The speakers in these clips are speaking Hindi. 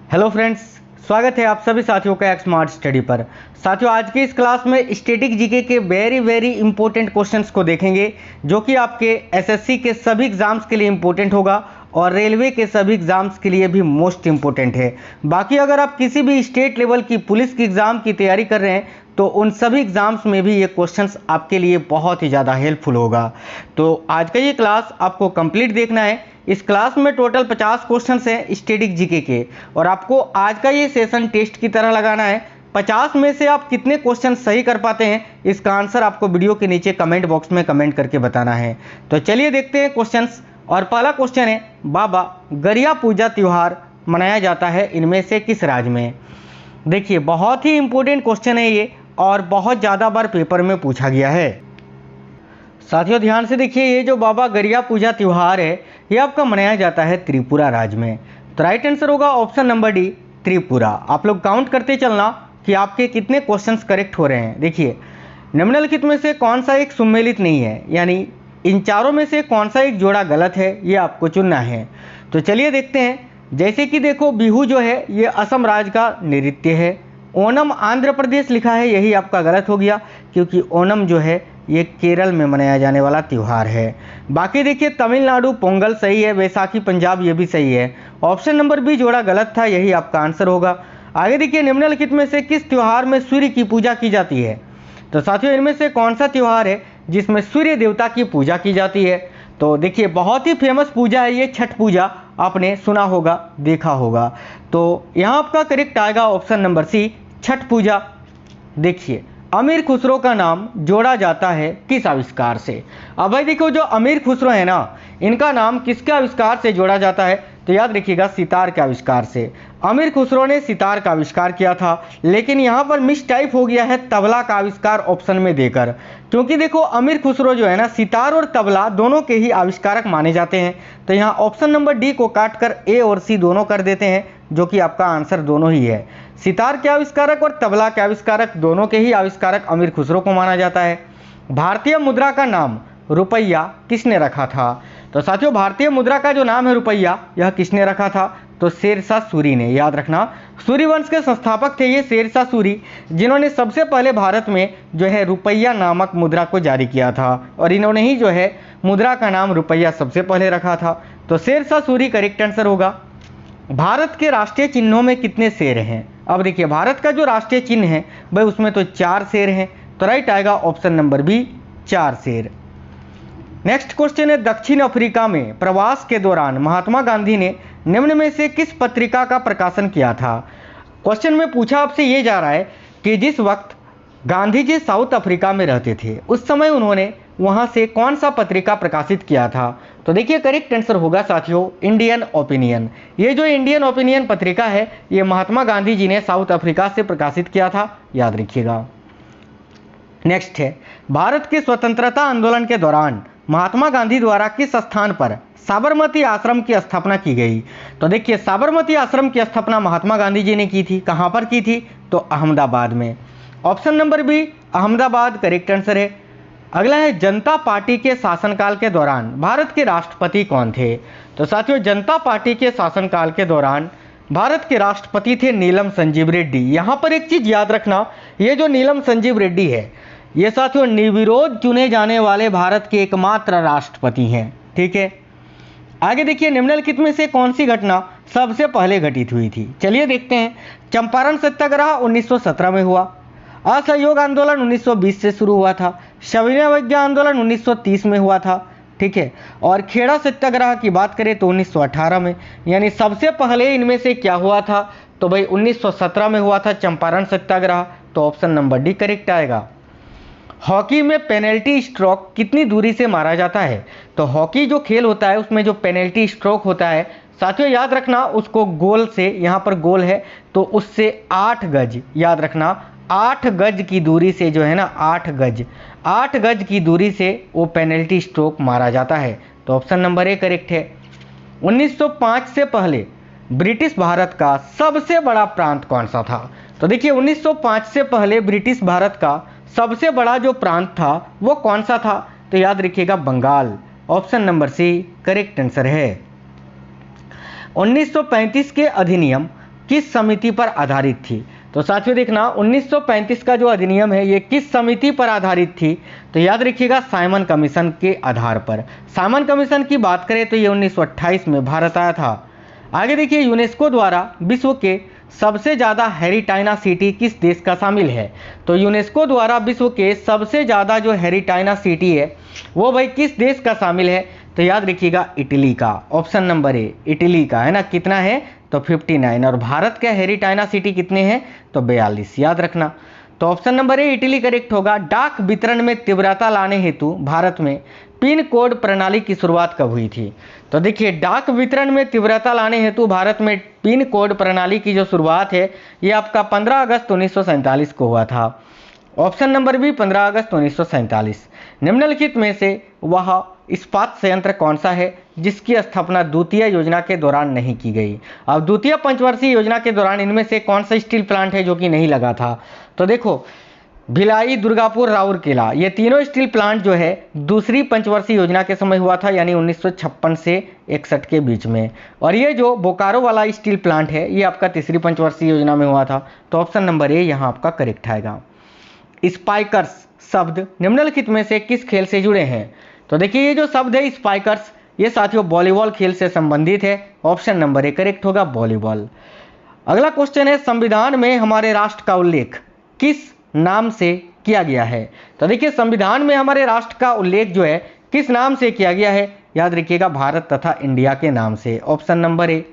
हेलो फ्रेंड्स, स्वागत है आप सभी साथियों का एक स्मार्ट स्टडी पर। साथियों, आज की इस क्लास में स्टैटिक जीके के वेरी इंपॉर्टेंट क्वेश्चंस को देखेंगे, जो कि आपके एसएससी के सभी एग्जाम्स के लिए इंपॉर्टेंट होगा और रेलवे के सभी एग्जाम्स के लिए भी मोस्ट इंपॉर्टेंट है। बाकी अगर आप किसी भी स्टेट लेवल की पुलिस की एग्ज़ाम की तैयारी कर रहे हैं तो उन सभी एग्जाम्स में भी ये क्वेश्चंस आपके लिए बहुत ही ज़्यादा हेल्पफुल होगा। तो आज का ये क्लास आपको कंप्लीट देखना है। इस क्लास में टोटल 50 क्वेश्चंस हैं स्टैटिक जीके के, और आपको आज का ये सेशन टेस्ट की तरह लगाना है। 50 में से आप कितने क्वेश्चन सही कर पाते हैं, इसका आंसर आपको वीडियो के नीचे कमेंट बॉक्स में कमेंट करके बताना है। तो चलिए देखते हैं क्वेश्चंस। और पहला क्वेश्चन है, बाबा गरिया पूजा त्यौहार मनाया जाता है इनमें से किस राज्य में। देखिए, बहुत ही इंपॉर्टेंट क्वेश्चन है ये और बहुत ज़्यादा बार पेपर में पूछा गया है। साथियों ध्यान से देखिए, ये जो बाबा गरिया पूजा त्यौहार है ये आपका मनाया जाता है त्रिपुरा राज्य में। तो राइट आंसर होगा ऑप्शन नंबर डी, त्रिपुरा। आप लोग काउंट करते चलना कि आपके कितने क्वेश्चंस करेक्ट हो रहे हैं। देखिए, निम्नलिखित में से कौन सा एक सुमेलित नहीं है, यानी इन चारों में से कौन सा एक जोड़ा गलत है, ये आपको चुनना है। तो चलिए देखते हैं। जैसे कि देखो, बिहू जो है ये असम राज्य का नृत्य है। ओणम आंध्र प्रदेश लिखा है, यही आपका गलत हो गया, क्योंकि ओणम जो है ये केरल में मनाया जाने वाला त्यौहार है। बाकी देखिए, तमिलनाडु पोंगल सही है, वैसाखी पंजाब ये भी सही है। ऑप्शन नंबर बी जोड़ा गलत था, यही आपका आंसर होगा। आगे देखिए, निम्नलिखित में से किस त्यौहार में सूर्य की पूजा की जाती है। तो साथियों, इनमें से कौन सा त्यौहार है जिसमें सूर्य देवता की पूजा की जाती है। तो देखिए, बहुत ही फेमस पूजा है ये छठ पूजा, आपने सुना होगा, देखा होगा। तो यहाँ आपका करेक्ट आएगा ऑप्शन नंबर सी, छठ पूजा। देखिए, अमीर खुसरो का नाम जोड़ा जाता है किस आविष्कार से। अब भाई देखो, जो अमीर खुसरो है ना, इनका नाम किसके आविष्कार से जोड़ा जाता है। तो याद रखिएगा, सितार के आविष्कार से। अमीर खुसरो ने सितार का आविष्कार किया था, लेकिन यहाँ पर मिस टाइप हो गया है तबला का आविष्कार ऑप्शन में देकर, क्योंकि देखो अमीर खुसरो जो है ना, सितार और तबला दोनों के ही आविष्कारक माने जाते हैं। तो यहाँ ऑप्शन नंबर डी को काट कर ए और सी दोनों कर देते हैं, जो कि आपका आंसर दोनों ही है। सितार के आविष्कारक और तबला के आविष्कारक दोनों के ही आविष्कारक अमीर खुसरो को माना जाता है। भारतीय मुद्रा का नाम रुपया किसने रखा था। तो साथियों, भारतीय मुद्रा का जो नाम है रुपया, यह किसने रखा था। तो शेरशाह सूरी ने। याद रखना, सूरी वंश के संस्थापक थे ये शेरशाह सूरी, जिन्होंने सबसे पहले भारत में जो है रुपया नामक मुद्रा को जारी किया था, और इन्होंने ही जो है मुद्रा का नाम रुपया सबसे पहले रखा था। तो शेरशाह सूरी करेक्ट आंसर होगा। भारत के राष्ट्रीय चिन्हों में कितने शेर हैं। अब देखिए, भारत का जो राष्ट्रीय चिन्ह है भाई, उसमें तो 4 शेर हैं। तो राइट आएगा ऑप्शन नंबर बी, 4 शेर। नेक्स्ट क्वेश्चन है, दक्षिण अफ्रीका में प्रवास के दौरान महात्मा गांधी ने निम्न में से किस पत्रिका का प्रकाशन किया था। क्वेश्चन में पूछा आपसे ये जा रहा है कि जिस वक्त गांधी जी साउथ अफ्रीका में रहते थे, उस समय उन्होंने वहां से कौन सा पत्रिका प्रकाशित किया था। तो देखिए, करेक्ट आंसर होगा साथियों, इंडियन ओपिनियन। ये जो इंडियन ओपिनियन पत्रिका है, ये महात्मा गांधी जी ने साउथ अफ्रीका से प्रकाशित किया था, याद रखिएगा। नेक्स्ट है, भारत के स्वतंत्रता आंदोलन के दौरान महात्मा गांधी द्वारा किस स्थान पर साबरमती आश्रम की स्थापना की गई। तो देखिए, साबरमती आश्रम की स्थापना महात्मा गांधी जी ने की थी। कहां पर की थी। तो अहमदाबाद में। Option number B, Ahmedabad correct answer है। अगला है, जनता पार्टी के शासनकाल के दौरान भारत के राष्ट्रपति कौन थे। तो साथियों, जनता पार्टी के शासनकाल के दौरान भारत के राष्ट्रपति थे नीलम संजीव रेड्डी। यहां पर एक चीज याद रखना, ये जो नीलम संजीव रेड्डी है, ये साथियों निर्विरोध चुने जाने वाले भारत के एकमात्र राष्ट्रपति हैं। ठीक है, आगे देखिए, निम्नलिखित में से कौन सी घटना सबसे पहले घटित हुई थी। चलिए देखते हैं। चंपारण सत्याग्रह 1917 में हुआ। असहयोग आंदोलन 1920 से शुरू हुआ था। सविनय अवज्ञा आंदोलन 1930 में हुआ था। ठीक है, और खेड़ा सत्याग्रह की बात करें तो 1918 में। यानी सबसे पहले इनमें से क्या हुआ था। तो भाई 1917 में हुआ था चंपारण सत्याग्रह। तो ऑप्शन नंबर डी करेक्ट आएगा। हॉकी में पेनल्टी स्ट्रोक कितनी दूरी से मारा जाता है। तो हॉकी जो खेल होता है, उसमें जो पेनल्टी स्ट्रोक होता है साथियों, याद रखना, उसको गोल से, यहाँ पर गोल है तो उससे 8 गज, याद रखना 8 गज की दूरी से जो है ना, 8 गज की दूरी से वो पेनल्टी स्ट्रोक मारा जाता है। तो ऑप्शन नंबर ए करेक्ट है। 1905 से पहले ब्रिटिश भारत का सबसे बड़ा प्रांत कौन सा था। तो देखिए, 1905 से पहले ब्रिटिश भारत का सबसे बड़ा जो प्रांत था वो कौन सा था। तो याद रखिएगा, Bengal. Option number C correct answer है। 1935 के अधिनियम किस समिति पर आधारित थी? तो साथियों देखना 1935 का जो अधिनियम है ये किस समिति पर आधारित थी? तो याद रखिएगा साइमन कमीशन के आधार पर। साइमन कमीशन की बात करें तो ये 1928 में भारत आया था। आगे देखिए, यूनेस्को द्वारा विश्व के सबसे ज़्यादा हेरिटाइना सिटी किस देश का शामिल है? तो यूनेस्को द्वारा विश्व के सबसे ज़्यादा जो हेरिटाइना सिटी है वो भाई किस देश का शामिल है? तो याद रखिएगा इटली का। ऑप्शन नंबर ए इटली का है ना। कितना है? तो 59। और भारत के हेरिटाइना सिटी कितने हैं? तो 42, याद रखना। तो option number A Italy correct होगा। डाक वितरण में तीव्रता लाने हेतु भारत में पिन कोड प्रणाली की शुरुआत कब हुई थी? तो देखिए, डाक वितरण में तीव्रता लाने हेतु भारत में पिन कोड प्रणाली की जो शुरुआत है ये आपका 15 अगस्त 1947 को हुआ था। ऑप्शन नंबर बी 15 अगस्त 1947। निम्नलिखित में से वह इस्पात संयंत्र कौन सा है जिसकी स्थापना द्वितीय योजना के दौरान नहीं की गई? अब द्वितीय पंचवर्षीय योजना के दौरान इनमें से कौन सा स्टील प्लांट है जो कि नहीं लगा था? तो देखो, भिलाई, दुर्गापुर, राउरकेला, ये तीनों स्टील प्लांट जो है दूसरी पंचवर्षीय योजना के समय हुआ था, यानी 1956 से 61 के बीच में। और ये जो बोकारो वाला स्टील प्लांट है ये आपका तीसरी पंचवर्षीय योजना में हुआ था। तो ऑप्शन नंबर ए यहाँ आपका करेक्ट आएगा। स्पाइकर्स शब्द निम्नलिखित में से किस खेल से जुड़े हैं? तो देखिए, ये जो शब्द है स्पाइकर्स ये साथियों वॉलीबॉल खेल से संबंधित है। ऑप्शन नंबर ए करेक्ट होगा वॉलीबॉल। अगला क्वेश्चन है, संविधान में हमारे राष्ट्र का उल्लेख किस नाम से किया गया है? तो देखिए, संविधान में हमारे राष्ट्र का उल्लेख जो है किस नाम से किया गया है? याद रखिएगा भारत तथा इंडिया के नाम से। Option number A.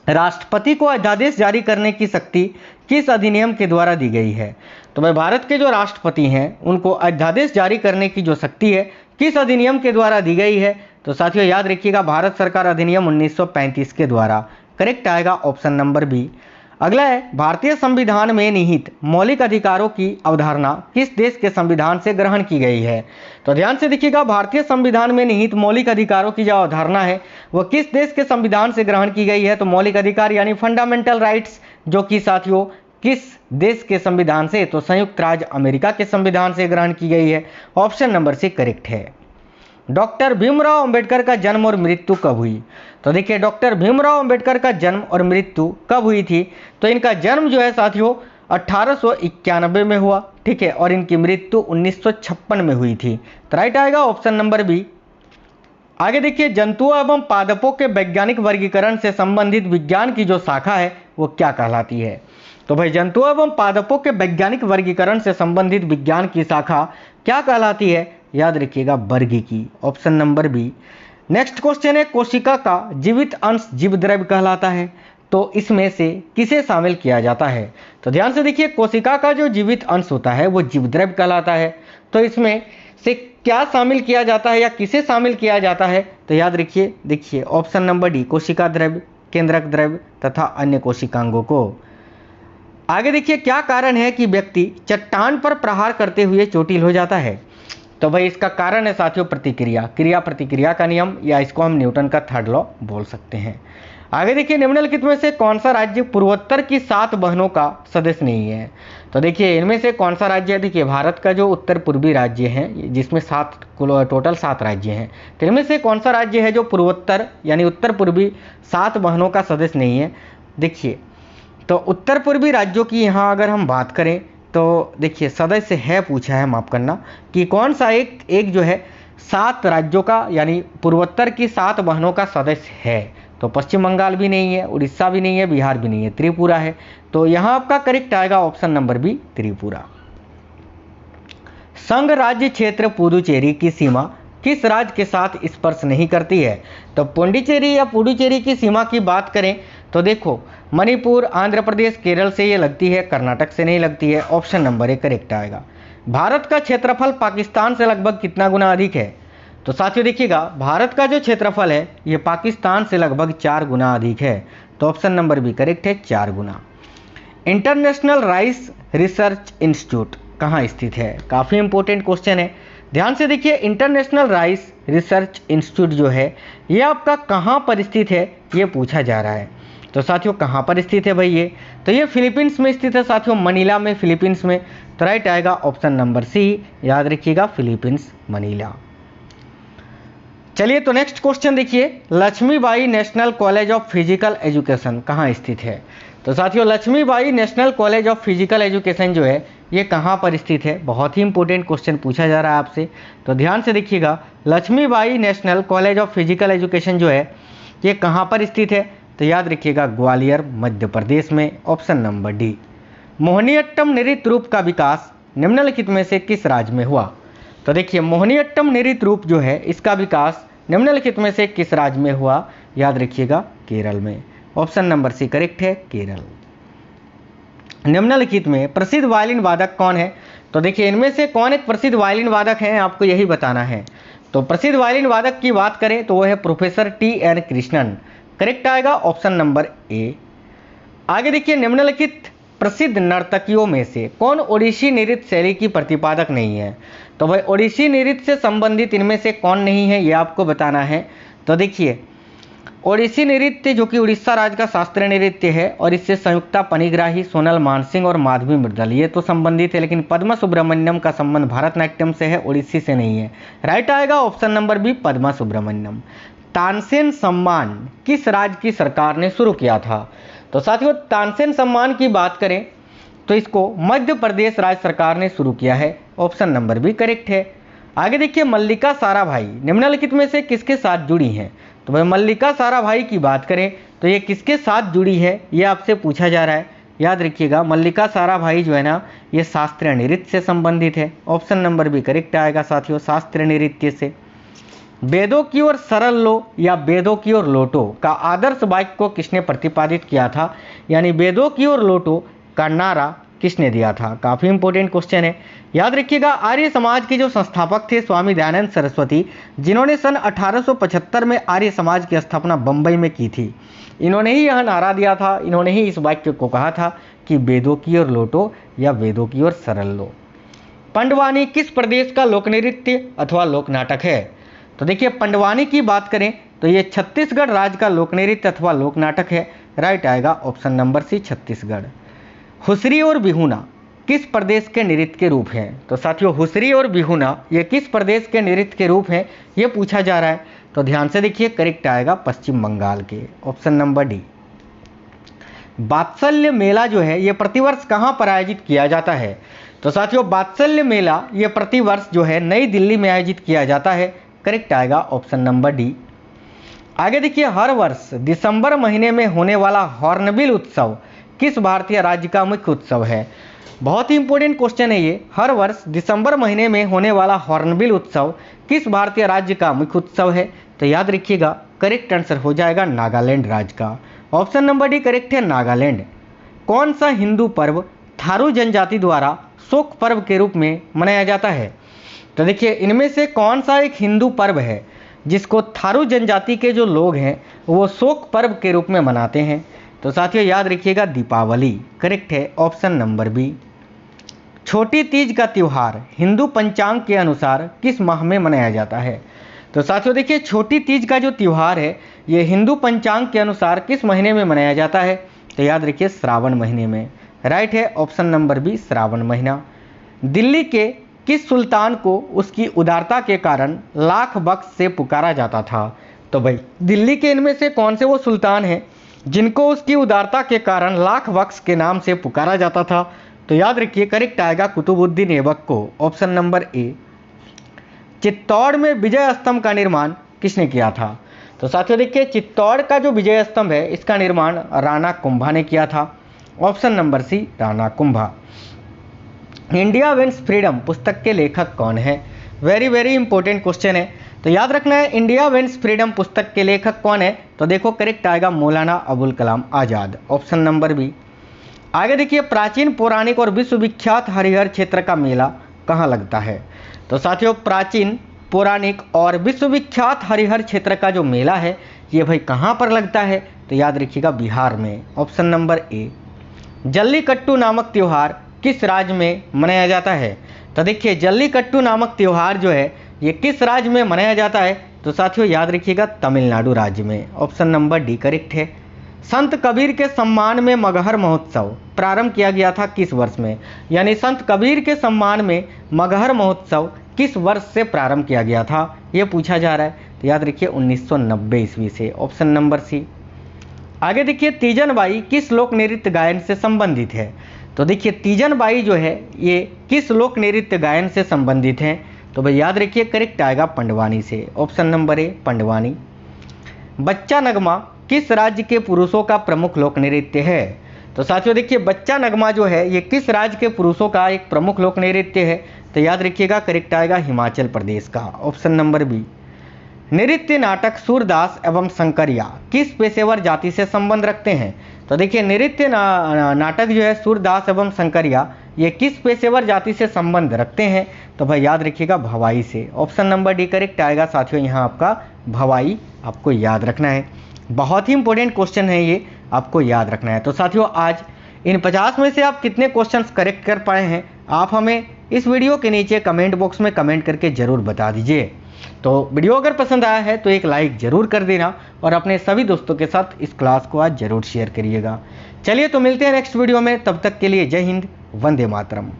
राष्ट्रपति को अध्यादेश जारी करने की शक्ति किस अधिनियम के द्वारा दी गई है? तो भाई भारत के जो राष्ट्रपति हैं उनको अध्यादेश जारी करने की जो शक्ति है किस अधिनियम के द्वारा दी गई है? तो साथियों याद रखिएगा भारत सरकार अधिनियम 1935 के द्वारा। करेक्ट आएगा ऑप्शन नंबर बी। अगला है, भारतीय संविधान में निहित मौलिक अधिकारों की अवधारणा किस देश के संविधान से ग्रहण की गई है? तो ध्यान से देखिएगा, भारतीय संविधान में निहित मौलिक अधिकारों की जो अवधारणा है वह किस देश के संविधान से ग्रहण की गई है? तो मौलिक अधिकार यानी फंडामेंटल राइट्स, जो कि साथियों किस देश के संविधान से? तो संयुक्त राज्य अमेरिका के संविधान से ग्रहण की गई है। ऑप्शन नंबर सी करेक्ट है। डॉक्टर भीमराव अंबेडकर का जन्म और मृत्यु कब हुई? तो देखिए, डॉक्टर भीमराव अंबेडकर का जन्म और मृत्यु कब हुई थी? तो इनका जन्म जो है साथियों 1891 में हुआ, ठीक है, और इनकी मृत्यु 1956 में हुई थी। तो राइट आएगा ऑप्शन नंबर बी। आगे देखिए, जंतुओं एवं पादपों के वैज्ञानिक वर्गीकरण से संबंधित विज्ञान की जो शाखा है वो क्या कहलाती है? तो भाई जंतुओं एवं पादपों के वैज्ञानिक वर्गीकरण से संबंधित विज्ञान की शाखा क्या कहलाती है? याद रखिएगा वर्गीकी। Option number B. Next question है, कोशिका का जीवित अंश जीवद्रव्य कहलाता है, तो इसमें से किसे शामिल किया जाता है? तो ध्यान से देखिए, कोशिका का जो जीवित अंश होता है वो जीवद्रव्य कहलाता है। तो इसमें से क्या शामिल किया जाता है या किसे शामिल किया जाता है? तो याद रखिए, देखिए ऑप्शन नंबर डी, कोशिका द्रव्य, केंद्रक द्रव्य तथा अन्य कोशिकांगों को। आगे देखिए, क्या कारण है कि व्यक्ति चट्टान पर प्रहार करते हुए चोटिल हो जाता है? तो भाई इसका कारण है साथियों प्रतिक्रिया, क्रिया प्रतिक्रिया का नियम, या इसको हम न्यूटन का थर्ड लॉ बोल सकते हैं। आगे देखिए, निम्नलिखित में से कौन सा राज्य पूर्वोत्तर की 7 बहनों का सदस्य नहीं है? तो देखिए, इनमें से कौन सा राज्य है? देखिए, भारत का जो उत्तर पूर्वी राज्य है जिसमें टोटल 7 राज्य हैं, तो इनमें से कौन सा राज्य है जो पूर्वोत्तर यानी उत्तर पूर्वी 7 बहनों का सदस्य नहीं है? देखिए, तो उत्तर पूर्वी राज्यों की यहाँ अगर हम बात करें तो देखिए सदस्य है पूछा है, माफ करना, कि कौन सा एक जो है 7 राज्यों का यानी पूर्वोत्तर की 7 बहनों का सदस्य है? तो पश्चिम बंगाल भी नहीं है, उड़ीसा भी नहीं है, बिहार भी नहीं है, त्रिपुरा है। तो यहाँ आपका करेक्ट आएगा ऑप्शन नंबर बी, त्रिपुरा। संघ राज्य क्षेत्र पुडुचेरी की सीमा किस राज्य के साथ स्पर्श नहीं करती है? तो पुडुचेरी या पुडुचेरी की सीमा की बात करें तो देखो, मणिपुर, आंध्र प्रदेश, केरल से ये लगती है, कर्नाटक से नहीं लगती है। ऑप्शन नंबर ए करेक्ट आएगा। भारत का क्षेत्रफल पाकिस्तान से लगभग कितना गुना अधिक है? तो साथियों देखिएगा, भारत का जो क्षेत्रफल है ये पाकिस्तान से लगभग 4 गुना अधिक है। तो ऑप्शन नंबर बी करेक्ट है, 4 गुना। इंटरनेशनल राइस रिसर्च इंस्टीट्यूट कहाँ स्थित है? काफ़ी इंपॉर्टेंट क्वेश्चन है, ध्यान से देखिए। इंटरनेशनल राइस रिसर्च इंस्टीट्यूट जो है ये आपका कहाँ पर स्थित है ये पूछा जा रहा है। तो साथियों कहाँ पर स्थित है भाई ये? तो ये फिलीपींस में स्थित है साथियों, मनीला में, फिलीपींस में। तो राइट आएगा ऑप्शन नंबर सी, याद रखिएगा फिलीपींस, मनीला। चलिए तो नेक्स्ट क्वेश्चन देखिए, Laxmibai national college of physical Education कहाँ स्थित है? तो साथियों Laxmibai national college of physical education जो है ये कहाँ पर स्थित है? बहुत ही इंपॉर्टेंट क्वेश्चन पूछा जा रहा है आपसे, तो ध्यान से देखिएगा। Lakshmibai national college of physical education जो है ये कहाँ पर स्थित है? तो याद रखिएगा ग्वालियर मध्य प्रदेश में, ऑप्शन नंबर डी। मोहिनीअट्टम नृत्य रूप का विकास निम्नलिखित में से किस राज्य में हुआ? तो देखिए मोहिनीअट्टम नृत्य रूप जो है इसका विकास निम्नलिखित में से किस राज्य में हुआ? याद रखिएगा केरल में, ऑप्शन नंबर सी करेक्ट है, केरल। निम्नलिखित में प्रसिद्ध वायलिन वादक कौन है? तो देखिए इनमें से कौन एक प्रसिद्ध वायलिन वादक है, आपको यही बताना है। तो प्रसिद्ध वायलिन वादक की बात करें तो वो है प्रोफेसर टी.एन. कृष्णन, करेक्ट आएगा ऑप्शन नंबर ए। आगे देखिए, निम्नलिखित प्रसिद्ध नर्तकियों में से कौन ओडिसी नृत्य शैली की प्रतिपादक नहीं है? तो भाई ओडिसी नृत्य से संबंधित इनमें से कौन नहीं है, ये आपको बताना है। तो देखिए ओडिसी नृत्य जो कि उड़ीसा राज्य का शास्त्रीय नृत्य है और इससे संयुक्ता पनिग्राही, सोनल मानसिंह और माधवी मृदल ये तो संबंधित है, लेकिन पद्मा सुब्रमण्यम का संबंध भारतनाट्यम से है, ओडिसी से नहीं है। राइट आएगा option number B, Padma Subrahmanyam. Tansen सम्मान किस राज्य की सरकार ने शुरू किया था? तो साथियों तानसेन सम्मान की बात करें तो इसको मध्य प्रदेश राज्य सरकार ने शुरू किया है, ऑप्शन नंबर बी करेक्ट है। आगे देखिए, मल्लिका साराभाई निम्नलिखित में से किसके साथ जुड़ी हैं? तो भाई मल्लिका साराभाई की बात करें तो ये किसके साथ जुड़ी है, ये आपसे पूछा जा रहा है। याद रखिएगा मल्लिका साराभाई जो है ना ये शास्त्रीय नृत्य से संबंधित है, ऑप्शन नंबर बी करेक्ट आएगा साथियों, शास्त्रीय नृत्य से। वेदों की ओर सरल लो या वेदों की ओर लौटो का आदर्श वाक्य को किसने प्रतिपादित किया था? यानी वेदों की ओर लौटो का नारा किसने दिया था? काफ़ी इंपॉर्टेंट क्वेश्चन है। याद रखिएगा आर्य समाज के जो संस्थापक थे स्वामी दयानंद सरस्वती, जिन्होंने सन 1875 में आर्य समाज की स्थापना बम्बई में की थी, इन्होंने ही यह नारा दिया था, इन्होंने ही इस वाक्य को कहा था कि वेदों की ओर लौटो या वेदों की ओर सरल लो। पंडवानी किस प्रदेश का लोक नृत्य अथवा लोक नाटक है? तो देखिए पंडवानी की बात करें तो ये छत्तीसगढ़ राज्य का लोक नृत्य अथवा लोक नाटक है, राइट आएगा ऑप्शन नंबर सी, छत्तीसगढ़। हुसरी और बिहुना किस प्रदेश के नृत्य के रूप हैं? तो साथियों हुसरी और बिहुना ये किस प्रदेश के नृत्य के रूप हैं ये पूछा जा रहा है, तो ध्यान से देखिए करेक्ट आएगा पश्चिम बंगाल के, ऑप्शन नंबर डी। वात्सल्य मेला जो है ये प्रतिवर्ष कहाँ पर आयोजित किया जाता है? तो साथियों वात्सल्य मेला ये प्रतिवर्ष जो है नई दिल्ली में आयोजित किया जाता है, करेक्ट आएगा ऑप्शन नंबर डी। आगे देखिए, हर वर्ष दिसंबर महीने में होने वाला हॉर्नबिल उत्सव किस भारतीय राज्य का मुख्य उत्सव है? बहुत ही इंपॉर्टेंट क्वेश्चन है ये। हर वर्ष दिसंबर महीने में होने वाला हॉर्नबिल उत्सव किस भारतीय राज्य का मुख्य उत्सव है? तो याद रखिएगा करेक्ट आंसर हो जाएगा नागालैंड राज्य का, ऑप्शन नंबर डी करेक्ट है, नागालैंड। कौन सा हिंदू पर्व थारू जनजाति द्वारा शोक पर्व के रूप में मनाया जाता है? तो देखिए इनमें से कौन सा एक हिंदू पर्व है जिसको थारू जनजाति के जो लोग हैं वो शोक पर्व के रूप में मनाते हैं? तो साथियों याद रखिएगा दीपावली, करेक्ट है ऑप्शन नंबर बी। छोटी तीज का त्यौहार हिंदू पंचांग के अनुसार किस माह में मनाया जाता है? तो साथियों देखिए छोटी तीज का जो त्यौहार है ये हिंदू पंचांग के अनुसार किस महीने में मनाया जाता है? तो याद रखिए श्रावण महीने में, राइट है ऑप्शन नंबर बी, श्रावण महीना। दिल्ली के किस सुल्तान को उसकी उदारता के कारण लाख बख्श से पुकारा जाता था? तो भाई दिल्ली के इनमें से कौन से वो सुल्तान हैं जिनको उसकी उदारता के कारण लाख बख्श के नाम से पुकारा जाता था? तो याद रखिए करेक्ट आएगा कुतुबुद्दीन ऐबक को, ऑप्शन नंबर ए। चित्तौड़ में विजय स्तंभ का निर्माण किसने किया था? तो साथियों देखिए चित्तौड़ का जो विजय स्तंभ है इसका निर्माण राणा कुंभा ने किया था, option number C, Rana Kumbha. India wins freedom पुस्तक के लेखक कौन है? वेरी वेरी इंपॉर्टेंट क्वेश्चन है, तो याद रखना है इंडिया विंस फ्रीडम पुस्तक के लेखक कौन है? तो देखो करेक्ट आएगा Maulana Abul Kalam Azad, option number B. आगे देखिए, प्राचीन पौराणिक और विश्वविख्यात हरिहर क्षेत्र का मेला कहाँ लगता है? तो साथियों प्राचीन पौराणिक और विश्वविख्यात हरिहर क्षेत्र का जो मेला है ये भाई कहाँ पर लगता है? तो याद रखिएगा बिहार में, ऑप्शन नंबर ए। जल्लीकट्टू नामक त्यौहार किस राज्य में मनाया जाता है? तो देखिए जल्लीकट्टू नामक त्यौहार जो है ये किस राज्य में मनाया जाता है? तो साथियों याद रखिएगा तमिलनाडु राज्य में, ऑप्शन नंबर डी करेक्ट है। संत कबीर के सम्मान में मगहर महोत्सव प्रारंभ किया गया था किस वर्ष में? यानी संत कबीर के सम्मान में मगहर महोत्सव किस वर्ष से प्रारंभ किया गया था ये पूछा जा रहा है। तो याद रखिए 1990 ईस्वी से, ऑप्शन नंबर सी। आगे देखिए तीजन बाई किस लोक नृत्य गायन से संबंधित है। तो देखिए तीजन बाई जो है ये किस लोक नृत्य गायन से संबंधित हैं, तो भाई याद रखिए करेक्ट आएगा पंडवानी से, ऑप्शन नंबर ए पंडवानी। बच्चा नगमा किस राज्य के पुरुषों का प्रमुख लोक नृत्य है। तो साथियों देखिए बच्चा नगमा जो है ये किस राज्य के पुरुषों का एक प्रमुख लोक नृत्य है, तो याद रखिएगा करेक्ट आएगा हिमाचल प्रदेश का, ऑप्शन नंबर बी। नृत्य नाटक सूरदास एवं शंकरिया किस पेशेवर जाति से संबंध रखते हैं। तो देखिए नृत्य नाटक जो है सूरदास एवं शंकरिया ये किस पेशेवर जाति से संबंध रखते हैं, तो भाई याद रखिएगा भवाई से, ऑप्शन नंबर डी करेक्ट आएगा साथियों, यहाँ आपका भवाई आपको याद रखना है। बहुत ही इंपॉर्टेंट क्वेश्चन है ये, आपको याद रखना है। तो साथियों आज इन 50 में से आप कितने क्वेश्चंस करेक्ट कर पाए हैं, आप हमें इस वीडियो के नीचे कमेंट बॉक्स में कमेंट करके ज़रूर बता दीजिए। तो वीडियो अगर पसंद आया है तो एक लाइक ज़रूर कर देना और अपने सभी दोस्तों के साथ इस क्लास को आज ज़रूर शेयर करिएगा। चलिए तो मिलते हैं नेक्स्ट वीडियो में, तब तक के लिए जय हिंद, वंदे मातरम।